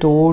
2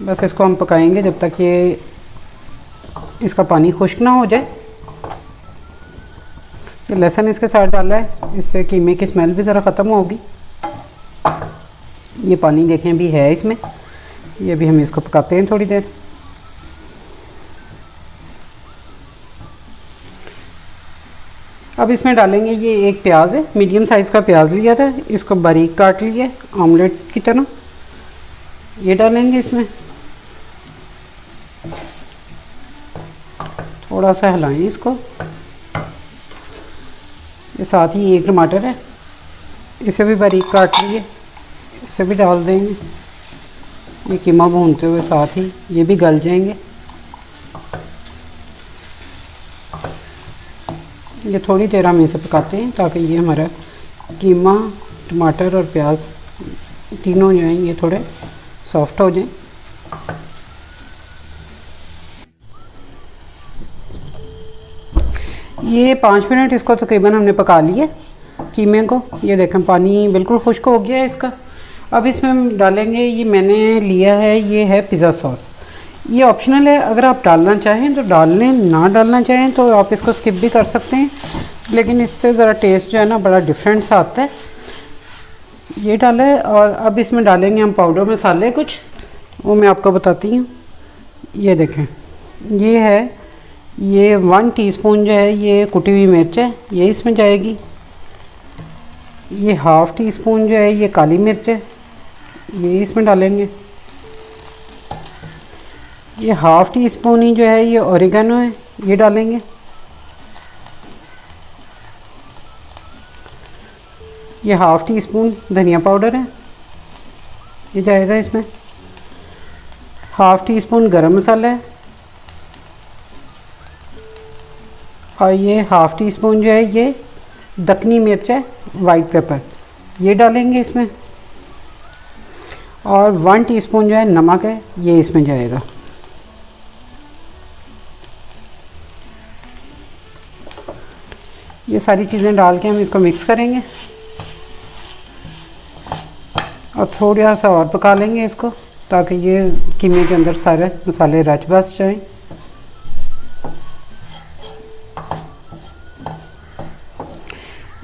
बस इसको हम पकाएंगे जब तक ये इसका पानी खुश्क ना हो जाए। ये लहसुन इसके साथ डाला है, इससे कीमे की स्मेल भी ज़रा ख़त्म होगी। ये पानी देखें अभी है इसमें, ये भी हम इसको पकाते हैं थोड़ी देर। अब इसमें डालेंगे, ये एक प्याज है, मीडियम साइज़ का प्याज लिया था, इसको बारीक काट लिया ऑमलेट की तरह। ये डालेंगे इसमें, थोड़ा सा हिलाएं इसको। ये साथ ही एक टमाटर है, इसे भी बारीक काट लिए, इसे भी डाल देंगे। ये कीमा भूनते हुए साथ ही ये भी गल जाएंगे। ये थोड़ी देर हम इसे पकाते हैं ताकि ये हमारा कीमा, टमाटर और प्याज तीनों जो हैं ये थोड़े सॉफ्ट हो जाएं। ये 5 मिनट इसको तकरीबन हमने पका लिए कीमे को। ये देखें पानी बिल्कुल खुश्क हो गया है इसका। अब इसमें हम डालेंगे, ये मैंने लिया है, ये है पिज़्ज़ा सॉस। ये ऑप्शनल है, अगर आप डालना चाहें तो डाल लें, ना डालना चाहें तो आप इसको स्किप भी कर सकते हैं, लेकिन इससे ज़रा टेस्ट जो है ना बड़ा डिफरेंट सा आता है। ये डाला है और अब इसमें डालेंगे हम पाउडर मसाले कुछ, वो मैं आपको बताती हूँ। ये देखें, ये है, ये 1 टीस्पून जो है ये कुटी हुई मिर्च है, ये इसमें जाएगी। ये हाफ़ टी स्पून जो है ये काली मिर्च है, ये इसमें डालेंगे। ये हाफ़ टी स्पून ही जो है ये ओरिगेनो है, ये डालेंगे। ये हाफ़ टी स्पून धनिया पाउडर है, ये जाएगा इसमें। हाफ़ टी स्पून गरम मसाला है, और ये हाफ़ टी स्पून जो है ये दक्कनी मिर्च है, वाइट पेपर, ये डालेंगे इसमें। और 1 टीस्पून जो है नमक है, ये इसमें जाएगा। ये सारी चीज़ें डाल के हम इसको मिक्स करेंगे और थोड़ा सा और पका लेंगे इसको, ताकि ये कीमे के अंदर सारे मसाले रच बस जाएं।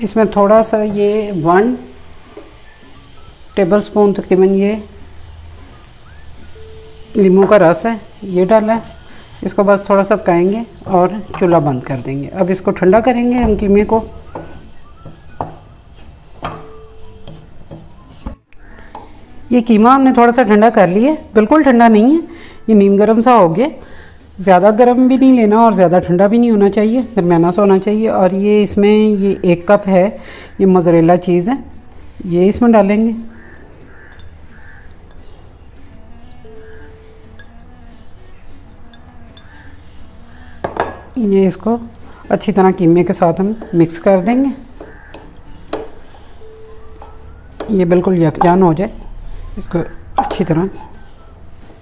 इसमें थोड़ा सा ये 1 टेबलस्पून तकरीबन ये नींबू का रस है, ये डाला है। इसको बस थोड़ा सा पकाएंगे और चूल्हा बंद कर देंगे। अब इसको ठंडा करेंगे हम कीमे को। ये कीमा हमने थोड़ा सा ठंडा कर लिया, बिल्कुल ठंडा नहीं है, ये नीम गर्म सा हो गया। ज़्यादा गर्म भी नहीं लेना और ज़्यादा ठंडा भी नहीं होना चाहिए, दरमियाना सा होना चाहिए। और ये इसमें ये 1 कप है, ये मोज़रेला चीज़ है, ये इसमें डालेंगे। ये इसको अच्छी तरह कीमे के साथ हम मिक्स कर देंगे, ये बिल्कुल यकजान हो जाए। इसको अच्छी तरह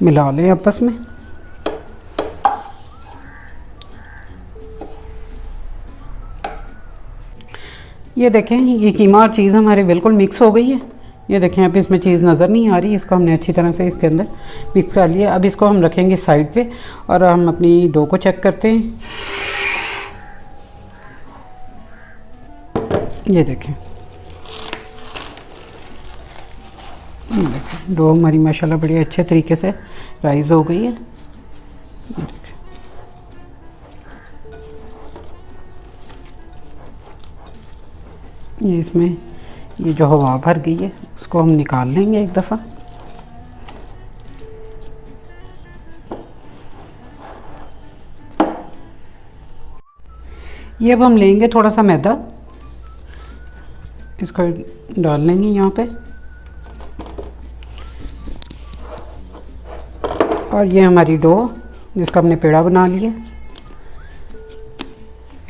मिला लें आपस में। ये देखें, ये कीमा और चीज़ हमारी बिल्कुल मिक्स हो गई है। ये देखें, अब इसमें चीज़ नज़र नहीं आ रही, इसको हमने अच्छी तरह से इसके अंदर मिक्स कर लिया। अब इसको हम रखेंगे साइड पे और हम अपनी डो को चेक करते हैं। ये देखें, डो हमारी माशाल्लाह बड़ी अच्छे तरीके से राइज़ हो गई है। ये देखें, ये इसमें ये जो हवा भर गई है उसको हम निकाल लेंगे एक दफ़ा। ये अब हम लेंगे थोड़ा सा मैदा, इसको डाल लेंगे यहाँ पे। और ये हमारी डो जिसका हमने पेड़ा बना लिया,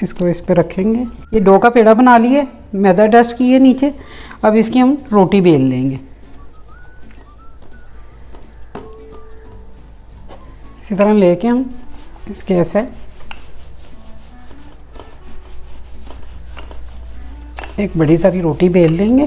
इसको इस पे रखेंगे। ये डो का पेड़ा बना लिए, मैदा डस्ट की है नीचे। अब इसकी हम रोटी बेल लेंगे। इसी तरह लेके हम इसके ऐसे एक बड़ी सारी रोटी बेल लेंगे।